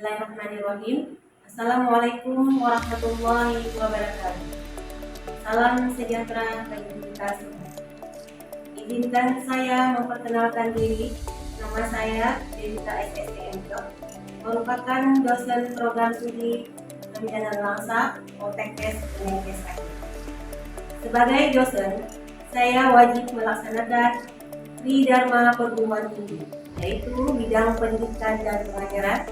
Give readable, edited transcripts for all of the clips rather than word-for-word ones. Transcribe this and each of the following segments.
Bismillahirrahmanirrahim. Assalamualaikum warahmatullahi wabarakatuh. Salam sejahtera bagi kita semua. Izinkan saya memperkenalkan diri. Nama saya Devita SSTMK, merupakan dosen program studi Pembinaan Langsa Poltekkes Kemenkes Aceh. Sebagai dosen, saya wajib melaksanakan Tridharma Perguruan Tinggi, yaitu bidang pendidikan dan pengajaran,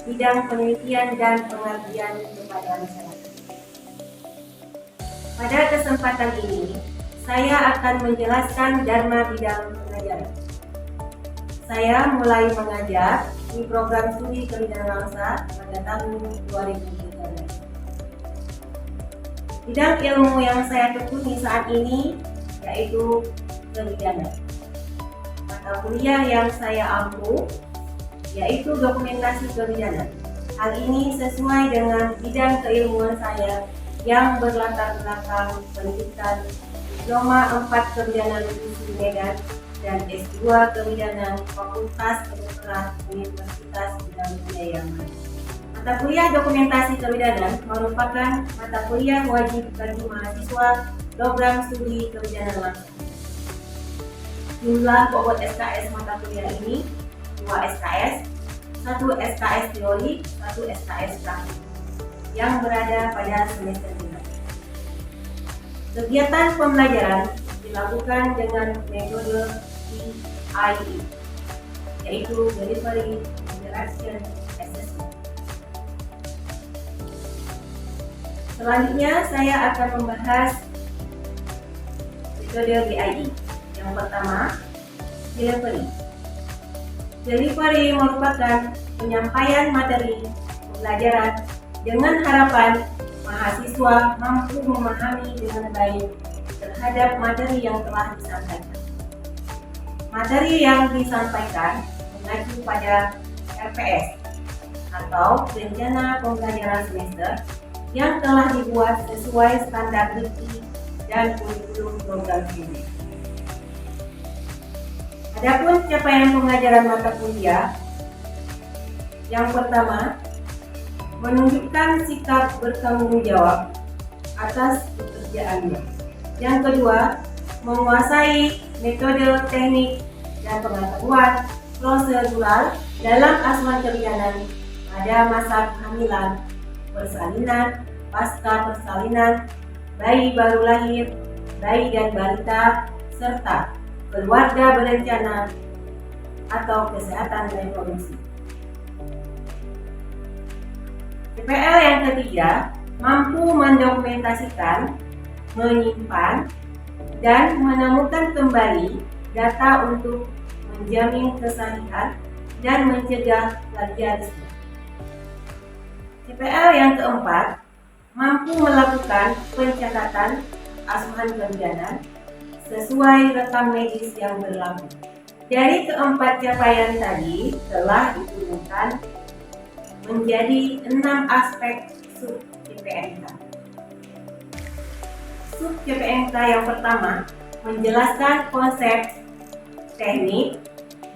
bidang penelitian dan pengabdian kepada masyarakat. Pada kesempatan ini, saya akan menjelaskan Dharma bidang pengajaran. Saya mulai mengajar di program studi Pembinaan Langsa pada tahun 2013. Bidang ilmu yang saya tekuni saat ini yaitu kebidanan. Mata kuliah yang saya ampu yaitu dokumentasi kebidanan. Hal ini sesuai dengan bidang keilmuan saya yang berlatar belakang pendidikan Diploma 4 Kebidanan USU Medan dan S2 Kebidanan Fakultas Kedokteran Universitas Brawijaya Mada. Mata kuliah dokumentasi kebidanan merupakan mata kuliah wajib bagi mahasiswa program studi kebidanan langsa. Jumlah bobot SKS mata kuliah ini 2 SKS, 1 SKS teori, 1 SKS praktik yang berada pada semester 5. Kegiatan pembelajaran dilakukan dengan metode DIE, yaitu Delivery Interaction Assessment. Selanjutnya saya akan membahas metode DIE. Yang pertama, delivery. Delivery merupakan penyampaian materi pembelajaran dengan harapan mahasiswa mampu memahami dengan baik terhadap materi yang telah disampaikan. Materi yang disampaikan mengacu pada RPS atau Rencana Pembelajaran Semester yang telah dibuat sesuai standar dikti dan kurikulum program studi. Adapun capaian pengajaran mata kuliah, yang pertama, menunjukkan sikap bertanggung jawab atas pekerjaannya. Yang kedua, menguasai metode, teknik, dan pengetahuan prosedural dalam asuhan kebidanan pada masa kehamilan, persalinan, pasca persalinan, bayi baru lahir, bayi dan balita, serta keluarga berencana atau kesehatan reproduksi. CPL yang ketiga, mampu mendokumentasikan, menyimpan, dan menemukan kembali data untuk menjamin kesahihan dan mencegah plagiarisme. CPL yang keempat, mampu melakukan pencatatan asuhan kebidanan sesuai rekam medis yang berlaku. Dari keempat capaian tadi telah diturunkan menjadi 6 aspek sub CPNK. Sub CPNK yang pertama menjelaskan konsep, teknik,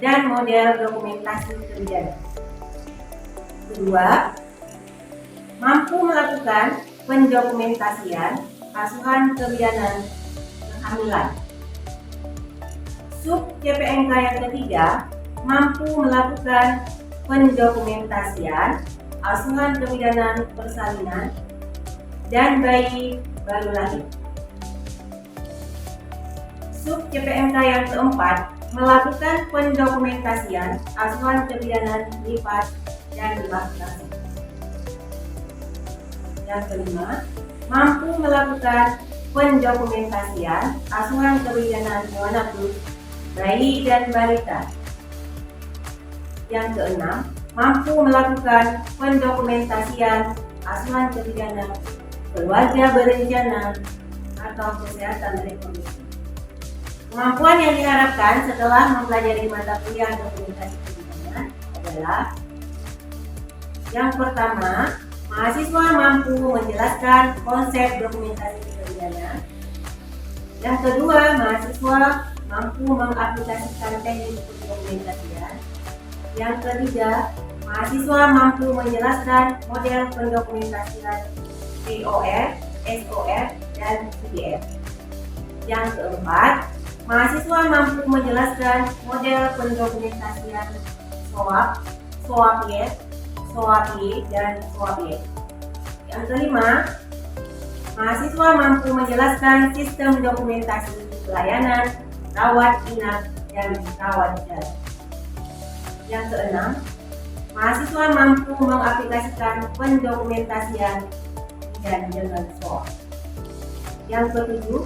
dan model dokumentasi kebidanan. Kedua, mampu melakukan pendokumentasian asuhan kebidanan kehamilan. Sub CPNK yang ketiga mampu melakukan pendokumentasian asuhan kebidanan persalinan dan bayi baru lahir. Sub CPNK yang keempat melakukan pendokumentasian asuhan kebidanan lipat dan laktasi. Yang kelima, mampu melakukan pendokumentasian asuhan kebidanan neonatus, bayi dan balita. Yang keenam, mampu melakukan pendokumentasian asuhan kebidanan keluarga berencana atau kesehatan reproduksi. Kemampuan yang diharapkan setelah mempelajari mata kuliah dokumentasi kebidanan adalah: yang pertama, mahasiswa mampu menjelaskan konsep dokumentasi kebidanan. Yang kedua, mahasiswa mampu mengaplikasikan teknik pendokumentasian. Yang ketiga, mahasiswa mampu menjelaskan model pendokumentasian POR, SOR, dan PDF. Yang keempat, mahasiswa mampu menjelaskan model pendokumentasian SOAP, SOAP-Y, SOAP-Y, dan SOAP-Y. Yang kelima, mahasiswa mampu menjelaskan sistem dokumentasi pelayanan rawat inap dan rawat jalan. Yang keenam, mahasiswa mampu mengaplikasikan pendokumentasian dan dengan SOAP. Yang ketujuh,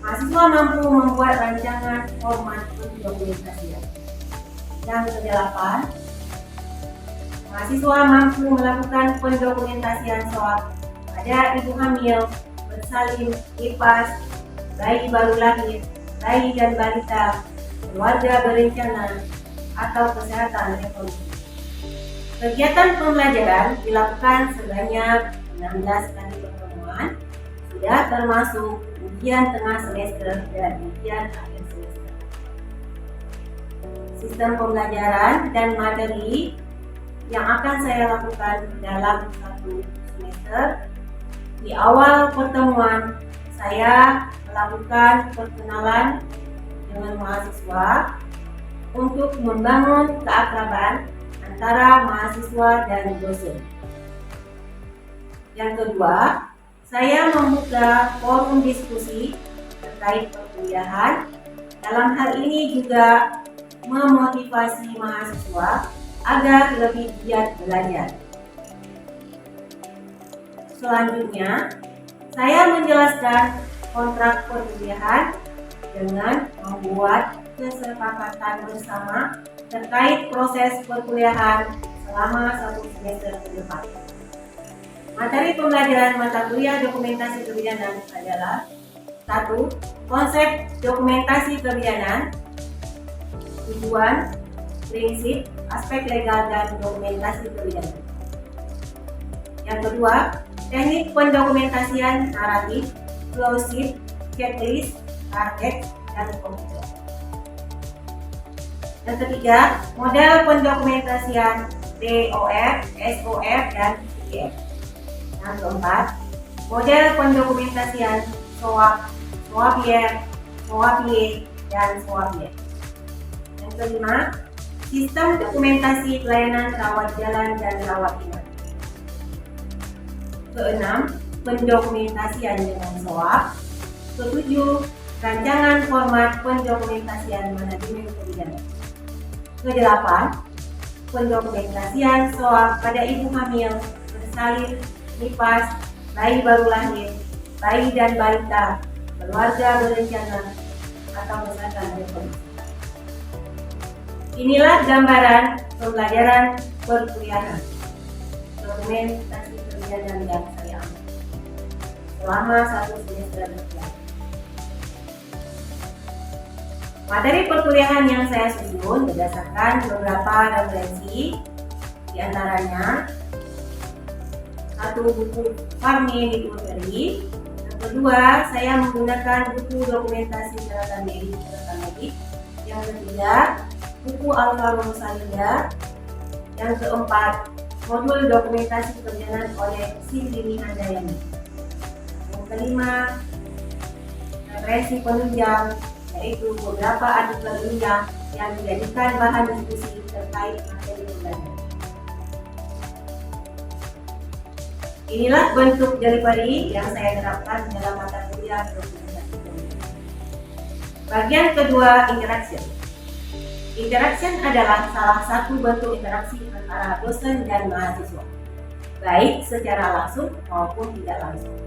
mahasiswa mampu membuat rancangan format pendokumentasian. Yang kedelapan, mahasiswa mampu melakukan pendokumentasian SOAP pada ibu hamil, bersalin, nifas, bayi baru lahir, bayi dan balita, keluarga berencana, atau kesehatan reproduksi. Kegiatan pembelajaran dilakukan sebanyak 16 kali pertemuan, sudah termasuk ujian tengah semester dan ujian akhir semester. Sistem pembelajaran dan materi yang akan saya lakukan dalam satu semester. Di awal pertemuan, saya melakukan perkenalan dengan mahasiswa untuk membangun keakraban antara mahasiswa dan dosen. Yang kedua, saya membuka forum diskusi terkait perkuliahan. Dalam hal ini juga memotivasi mahasiswa agar lebih giat belajar. Selanjutnya, saya menjelaskan kontrak perkuliahan dengan membuat kesepakatan bersama terkait proses perkuliahan selama satu semester ke depan. Materi pembelajaran mata kuliah dokumentasi kebidanan adalah 1. Konsep dokumentasi kebidanan, tujuan, prinsip, aspek legal dan dokumentasi kebidanan. Yang kedua, teknik pendokumentasian naratif, flowsheet, checklist, target, dan komputer. Yang ketiga, model pendokumentasian POR, SOR, dan PDF. Yang keempat, model pendokumentasian SOAP, SOAP-Y, SOAP-Y, dan SOAP-Y. Yang kelima, sistem dokumentasi pelayanan rawat jalan dan rawat inap. Keenam, pendokumentasian dengan SOAP. Ketujuh, rancangan format pendokumentasian manajemen kebidanan. Kedelapan, pendokumentasian SOAP pada ibu hamil, bersalin, nifas, bayi baru lahir, bayi dan balita, keluarga berencana, atau kesehatan reproduksi. Inilah gambaran pembelajaran perkuliahan dokumentasi kebidanan yang saya ambil selama satu semester berjalan. Materi perkuliahan yang saya susun berdasarkan beberapa referensi, diantaranya 1. Buku Farmi Literary. Yang kedua, saya menggunakan buku dokumentasi catatan medik. Yang ketiga, buku Alvaro Salinda. Yang keempat, modul dokumentasi kebidanan oleh Sindini Handayani. Yang kelima, referensi penunjang, yaitu beberapa artikel ilmiah yang dijadikan bahan diskusi terkait materi pembelajaran. Inilah bentuk delivery yang saya terapkan dalam mata kuliah dokumentasi kebidanan. Bagian kedua, interaction. Interaction adalah salah satu bentuk interaksi antara dosen dan mahasiswa, baik secara langsung maupun tidak langsung.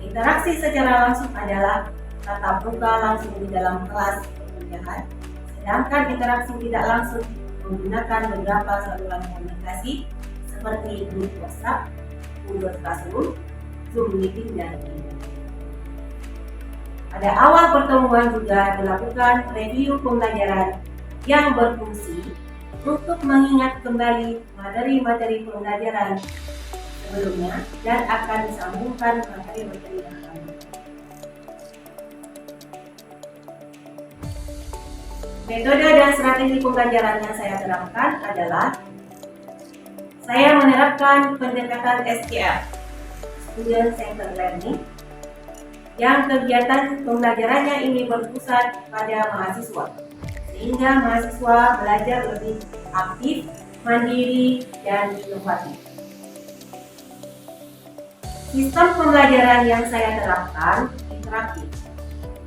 Interaksi secara langsung adalah tatap muka langsung di dalam kelas perkuliahan, sedangkan interaksi tidak langsung menggunakan beberapa saluran komunikasi seperti grup WhatsApp, Google Classroom, Zoom Meeting, dan email. Pada awal pertemuan juga dilakukan review pembelajaran yang berfungsi untuk mengingat kembali materi-materi pembelajaran sebelumnya dan akan disambungkan materi-materi yang akan datang. Metode dan strategi pembelajaran yang saya terapkan adalah saya menerapkan pendekatan SCL, Student Centered Learning, yang kegiatan pembelajarannya ini berpusat pada mahasiswa, sehingga mahasiswa belajar lebih aktif, mandiri, dan inovatif. Sistem pembelajaran yang saya terapkan interaktif,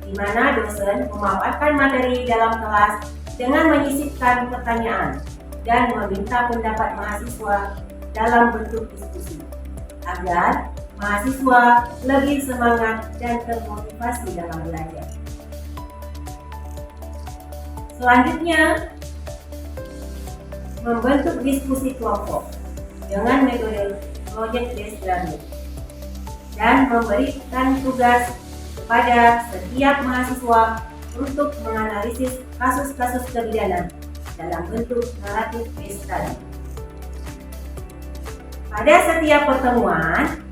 di mana dosen memaparkan materi dalam kelas dengan menyisipkan pertanyaan dan meminta pendapat mahasiswa dalam bentuk diskusi, agar mahasiswa lebih semangat dan termotivasi dalam belajar. Selanjutnya, membentuk diskusi kelompok dengan metode project based learning dan memberikan tugas kepada setiap mahasiswa untuk menganalisis kasus-kasus kebidanan dalam bentuk naratif case study. Pada setiap pertemuan,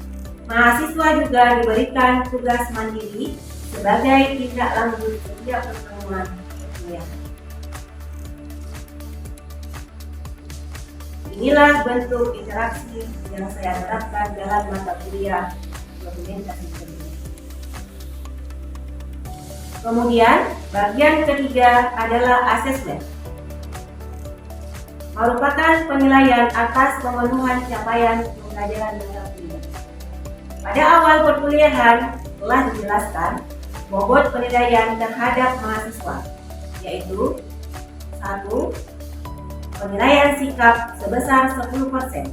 mahasiswa juga diberikan tugas mandiri sebagai tindak lanjut setiap pertemuan kuliah. Inilah bentuk interaksi yang saya terapkan dalam mata kuliah dokumentasi kebidanan. Kemudian, bagian ketiga adalah asesmen, merupakan penilaian atas pemenuhan capaian pembelajaran mata kuliah. Pada awal perkuliahan telah dijelaskan bobot penilaian terhadap mahasiswa, yaitu 1. Penilaian sikap sebesar 10%,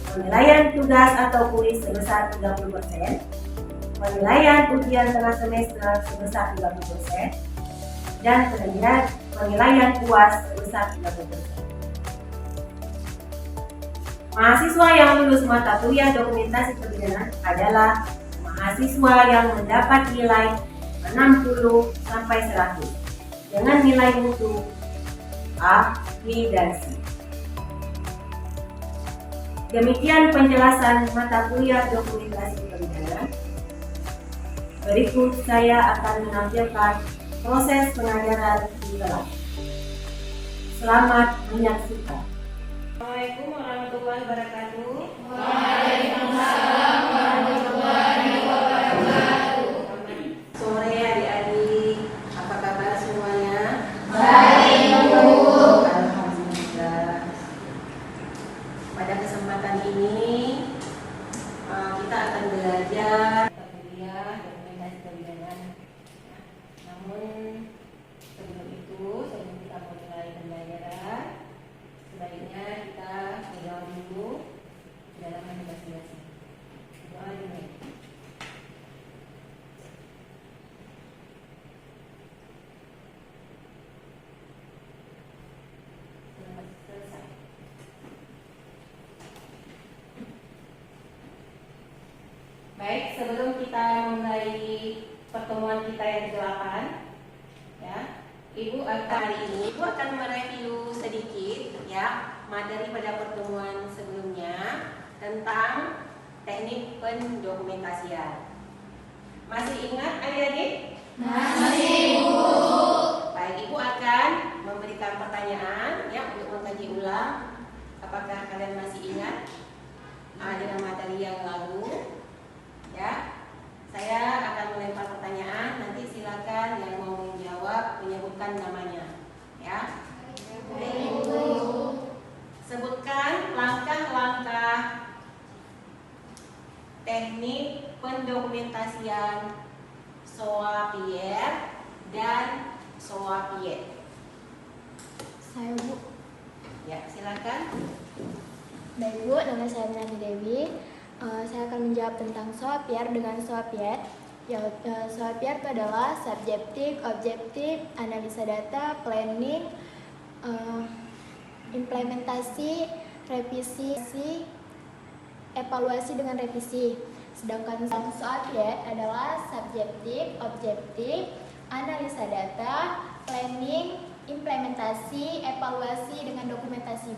penilaian tugas atau kuis sebesar 30%, penilaian ujian tengah semester sebesar 30%, dan penilaian UAS sebesar 30%. Mahasiswa yang lulus mata kuliah dokumentasi kebidanan adalah mahasiswa yang mendapat nilai 60 sampai 100 dengan nilai mutu A, B, dan C. Demikian penjelasan mata kuliah dokumentasi kebidanan. Berikut saya akan menampilkan proses pengajaran di kelas. Selamat menyaksikan. Assalamualaikum warahmatullahi wabarakatuh. Waalaikumsalam warahmatullahi wabarakatuh. Sore adik-adik, apa kabar semuanya? Baik, Bu. Alhamdulillah. Pada kesempatan ini kita akan belajar kuliah dokumentasi kebidanan. Namun sebelum kita mulai pembelajaran, sebaiknya kita berdoa dulu dalam masing-masing. Doa dulu. Selamat selesai. Baik, sebelum kita mulai pertemuan kita yang ke-8, ya, Ibu akan mereview sedikit ya materi pada pertemuan sebelumnya tentang teknik pendokumentasian. Masih ingat adik-adik? Masih, Bu. Baik, Ibu akan memberikan pertanyaan ya untuk mengkaji ulang. Apakah kalian masih ingat dengan materi yang lalu? Ya, saya akan melempar pertanyaan. Nanti silakan yang mau menjawab menyebutkan namanya. Ya. Sebutkan langkah-langkah teknik pendokumentasian SOA-PIER dan SOA-PIET. Saya, Bu. Ya, silakan. Baik, Bu, nama saya Nani Dewi. Saya akan menjawab tentang SOA-PIER dengan SOA-PIET. SOA-PIER itu adalah subjektif, objektif, analisa data, planning, implementasi, revisi, evaluasi dengan revisi. Sedangkan SOA-PIET adalah subjektif, objektif, analisa data, planning, implementasi, evaluasi dengan dokumentasi.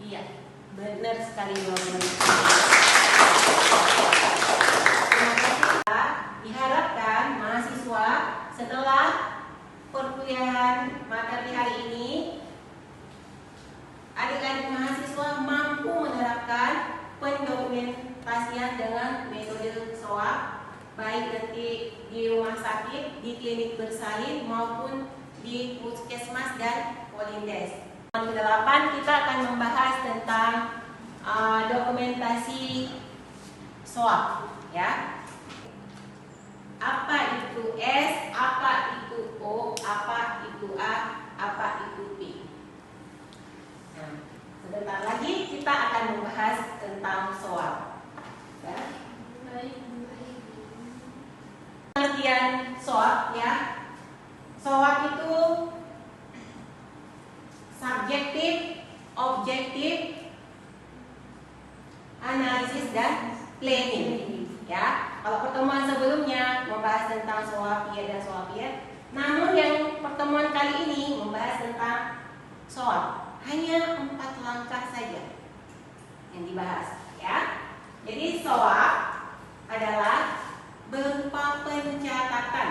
Iya, benar sekali Bu. Diharapkan mahasiswa setelah perkuliahan materi hari ini, adik-adik mahasiswa mampu di klinik bersalin maupun di puskesmas dan polindes. Yang ke-8 kita akan membahas tentang dokumentasi SOAP, ya. Apa itu S, apa itu O, apa itu A, apa itu P. Nah, sebentar lagi kita akan membahas tentang SOAP. Ya. Pengertian SOAP, ya. SOAP itu subjektif, objektif, analisis dan planning, ya. Kalau pertemuan sebelumnya membahas tentang SOAP ya dan SOAP ya, namun yang pertemuan kali ini membahas tentang SOAP. Hanya 4 langkah saja yang dibahas, ya. Jadi SOAP adalah berupa pencatatan,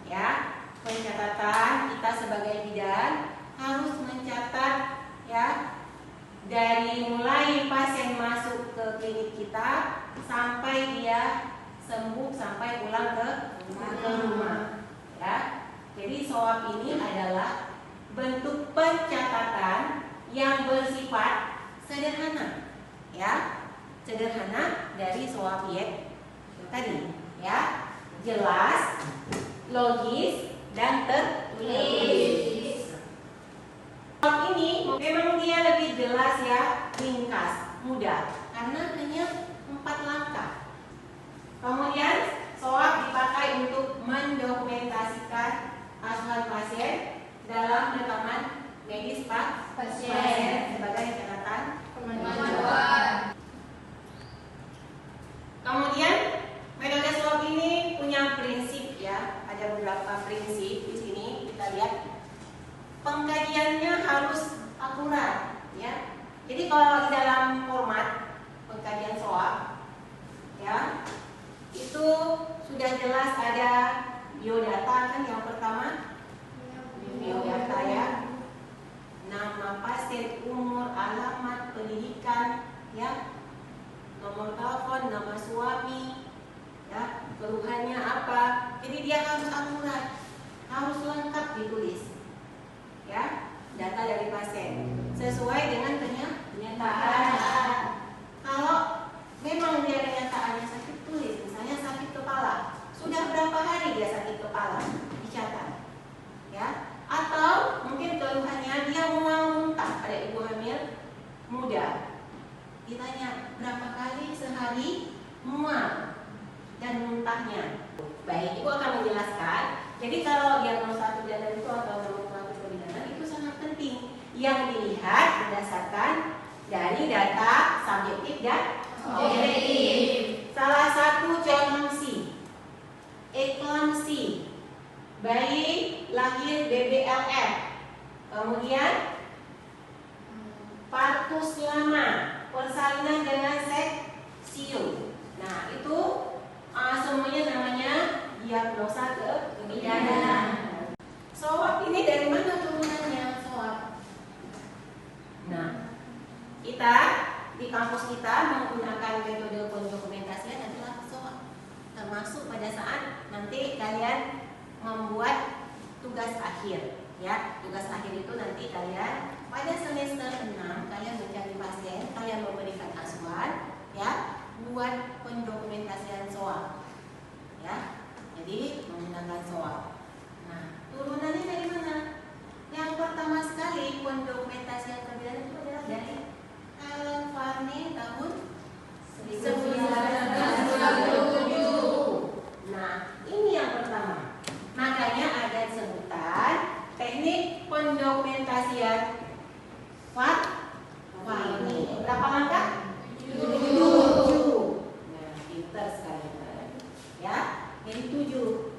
ya. Pencatatan kita sebagai bidan harus mencatat, ya, dari mulai pasien masuk ke klinik kita sampai dia sembuh, sampai pulang ke rumah, ya. Jadi SOAP ini adalah bentuk pencatatan yang bersifat sederhana, ya, sederhana dari SOAP tadi, ya, jelas, logis, dan tertulis. SOAP ini memang dia lebih jelas, ya, ringkas, mudah, karena hanya 4 langkah. Kemudian SOAP dipakai untuk mendokumentasikan asuhan pasien dalam rekaman medis pasien sebagai catatan pemanduan. Kemudian metode SOAP ini punya prinsip, ya, ada beberapa prinsip di sini kita lihat. Pengkajiannya harus akurat, ya. Jadi kalau di dalam format pengkajian SOAP, ya, itu sudah jelas ada biodata kan yang pertama, biodata, ya, nama pasien, umur, alamat, pendidikan, ya, nomor telepon, nama suami, ya, keluhannya apa. Jadi dia harus akurat, harus lengkap ditulis, ya, data dari pasien sesuai dengan kenyataan. Kalau memang dia kenyataannya sakit, tulis, misalnya sakit kepala, sudah berapa hari dia sakit kepala, dicatat, ya. Atau mungkin keluhannya dia mual muntah, ada ibu hamil muda, ditanya berapa kali sehari mual dan muntahnya. Baik, ibu akan menjelaskan. Jadi kalau diagnosa pidana itu atau nomenklatur kebidanan itu sangat penting, yang dilihat berdasarkan dari data subjektif dan objektif. Salah satu contoh eklamsi, bayi lahir BBLF, kemudian partus lama, persalinan dengan seksium. Nah, itu semuanya namanya diagnosa kebidanan. SOAP ini dari mana turunannya SOAP? Nah, kita di kampus kita menggunakan metode pendokumentasian adalah SOAP, termasuk pada saat nanti kalian membuat tugas akhir, ya. Tugas akhir itu nanti kalian pada semester 6 kalian mencari pasien, kalian memberikan asuhan, ya, buat pendokumentasian SOAP, ya. Jadi menggunakan SOAP. Nah, turunannya dari mana? Yang pertama sekali pendokumentasian kebidanan itu adalah dari Alan Farney tahun 1997. Nah, ini yang pertama. Makanya ada sebutan teknik pendokumentasian Farney. Berapa langkah? 7. Nah, pintar sekali, ya. Jadi 7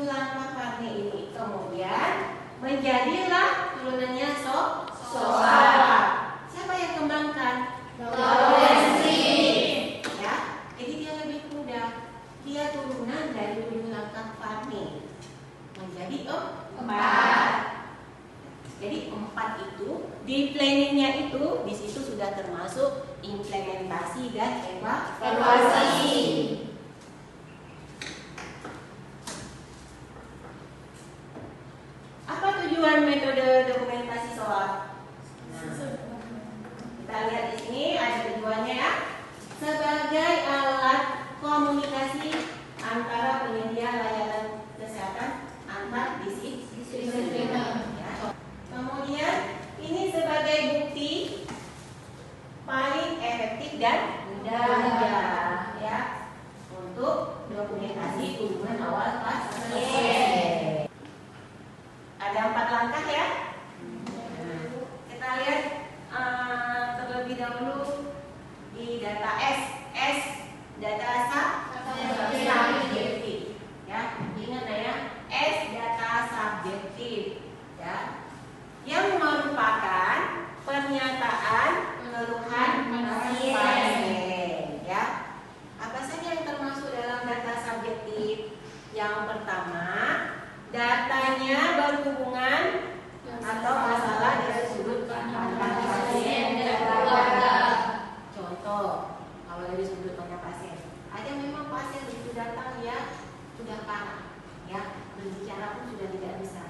langkah Farney ini kemudian menjadilah turunannya SOAP. Siapa yang kembangkan? Ya. Jadi dia lebih mudah. Dia turunan dari 7 langkah Farney menjadi 4. Jadi 4 itu di planningnya itu di situ sudah termasuk implementasi dan evaluasi. dokumentasi SWOT. Nah, kita lihat di sini ada tujuannya ya. Sebagai alat komunikasi antara penyedia layanan kesehatan antar disiplin. Ya. Kemudian ini sebagai bukti paling efektif dan mudah ya untuk dokumentasi hubungan awal pasien. Ada 4 langkah ya. Kita lihat terlebih dahulu di data S data subjektif ya. Ingat ya, S data subjektif ya, yang merupakan pernyataan keluhan pasien ya. Apa saja yang termasuk dalam data subjektif? Yang pertama, datanya berhubungan atau masalah dari sudut pandang pasien dan keluarga. Contoh, kalau dari sudut pandang pasien, ada memang pasien itu datang ya sudah parah, ya berbicara pun sudah tidak bisa.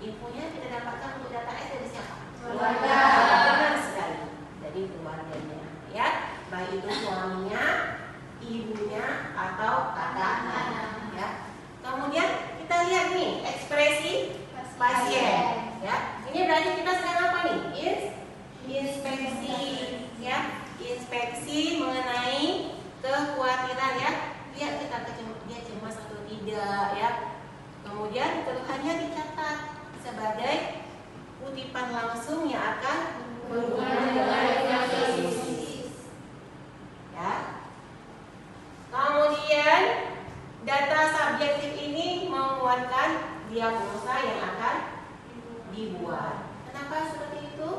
Infonya kita dapatkan untuk data S dari siapa? Keluarga. Benar sekali. Jadi keluarganya, ya, baik itu suaminya, ibunya atau kakaknya, ya. Kemudian kita lihat nih ekspresi pasien, ya. Ini berarti kita sedang apa nih? Inspeksi, ya. Inspeksi mengenai kekhawatiran ya. Lihat kita dia cemas atau tidak, ya. Kemudian keluhannya dicatat sebagai kutipan langsung yang akan berhubungan dengan diagnosis, ya. Kemudian data subjektif ini menguatkan diagnosa yang akan dibuat. Kenapa seperti itu?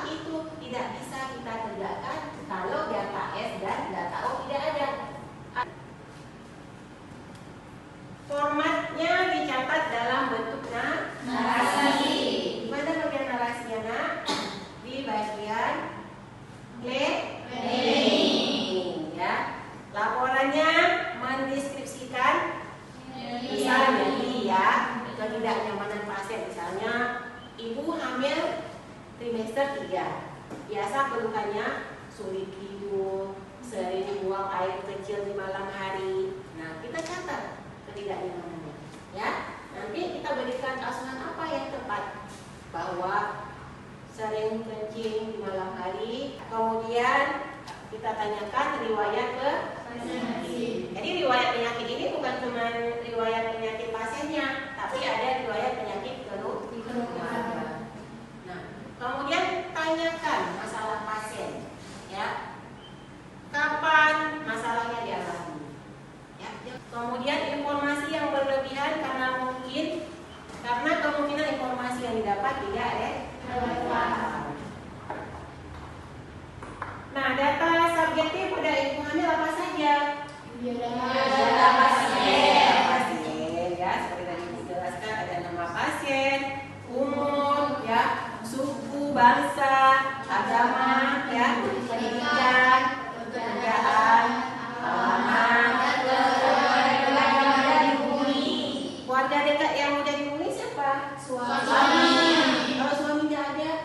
Itu tidak bisa kita tegakkan kalau data S dan data O tidak ada. Formatnya dicatat dalam bentuk narasi. Di mana bagian narasinya, Nak? Di bagian planning, ya. Laporannya mendeskripsikan misalnya ya ketidaknyamanan pasien, misalnya ibu hamil trimester 3. Biasa keluhannya sulit tidur, sering buang air kecil di malam hari. Nah, kita catat ketidaknyamanannya, ya. Nanti kita berikan asuhan apa yang tepat, bahwa sering kencing di malam hari. Kemudian kita tanyakan riwayat penyakit. Jadi riwayat penyakit ini bukan cuma riwayat penyakit pasiennya, tapi ada riwayat penyakit keluarga. Nah, kemudian tanyakan masalah pasien, ya. Kapan masalahnya dialami? Ya. Kemudian informasi yang berlebihan karena kemungkinan informasi yang didapat tidak relevan. Nah, data subjektif pada ibu hamil apa saja? Data pasien, ya, seperti tadi dijelaskan ada nama pasien, umur, ya, suku, bangsa, agama, ya, pendidikan, pekerjaan, alamat, keluarga dekat yang mau jadi dihubungi siapa? Suami. Kalau suami tidak ada, ya.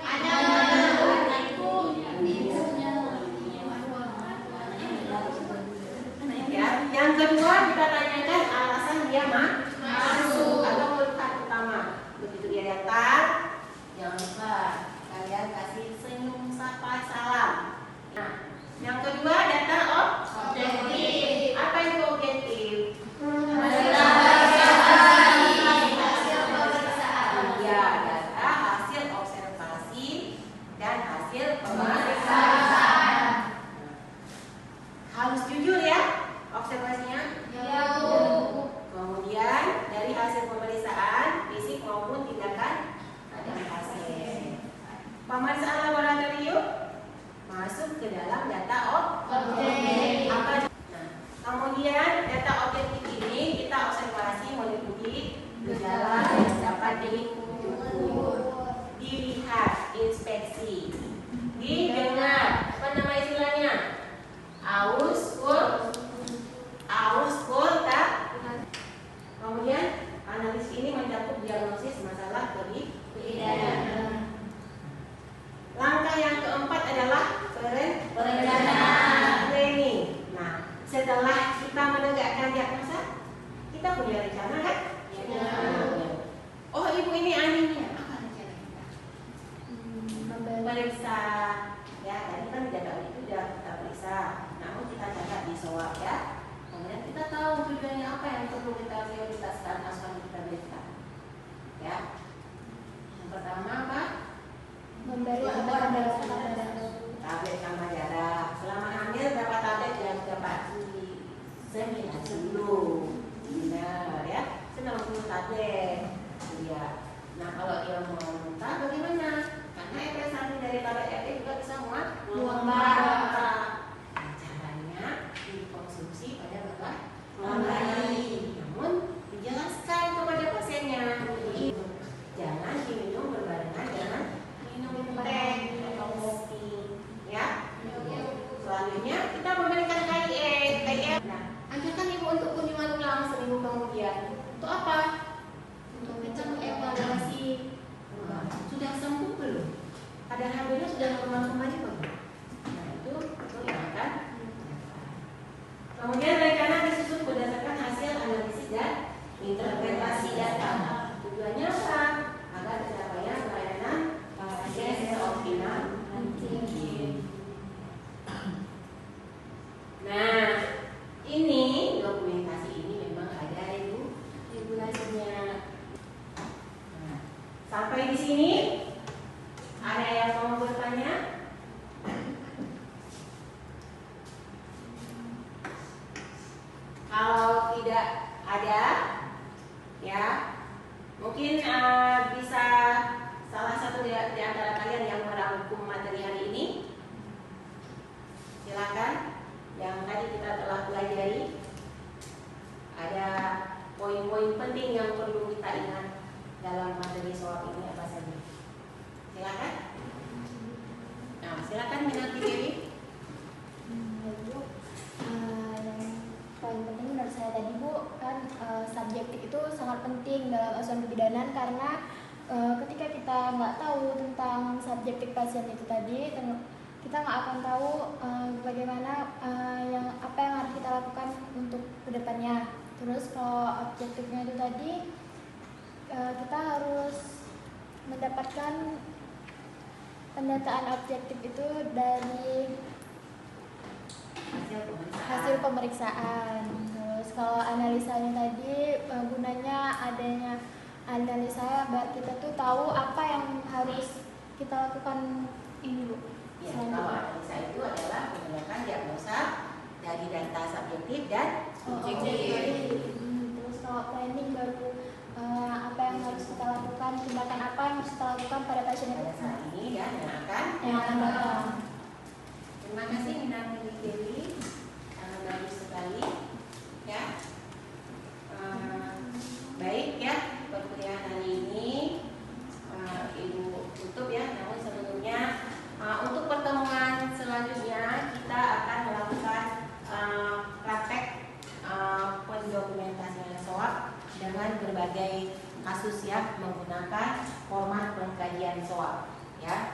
Yang kedua kita tanyakan alasan dia masuk atau keluhan utama. Begitu dia datang, jangan lupa kalian kasih senyum, sapa, salam. Nah, yang kedua data objektif. Apa itu objektif? Ya, data hasil observasi dan hasil pemeriksaan. Harus jujur ya observasinya. Kemudian dari hasil pemeriksaan fisik maupun tindakan pada pasien. Pemeriksaan laboratorium masuk ke dalam data objektif. ini? Ada yang mau bertanya? Kalau tidak ada, ya mungkin bisa salah satu di antara kalian yang merangkum materi hari ini. Silakan. Yang tadi kita telah pelajari, ada poin-poin penting yang perlu kita ingat dalam materi soal ini apa saja. Silakan. Nah, silakan Minati Dewi. Bu, yang paling penting menurut saya tadi Bu, kan subjektif itu sangat penting dalam asuhan kebidanan karena ketika kita nggak tahu tentang subjektif pasien itu tadi, kita nggak akan tahu bagaimana apa yang harus kita lakukan untuk kedepannya. Terus kalau objektifnya itu tadi, kita harus mendapatkan pendataan objektif itu dari hasil pemeriksaan. Terus kalau analisanya tadi gunanya adanya analisa biar kita tuh tahu apa yang harus kita lakukan ini Bu. Ya, kalau analisa itu adalah menggunakan diagnosa dari data subjektif dan objektif. Terus kalau planning baru apa yang harus kita lakukan, tindakan apa yang harus kita lakukan pada pasien itu Pada saat ini dan yang akan datang. Terima kasih Minati Dewi, sangat bagus sekali. Ya, baik ya perkuliahan hari ini Ibu tutup ya. Namun sebelumnya untuk pertemuan selanjutnya kita akan melakukan praktek pendokumentasian SOAP dengan berbagai kasus yang menggunakan format pengkajian SOAP ya.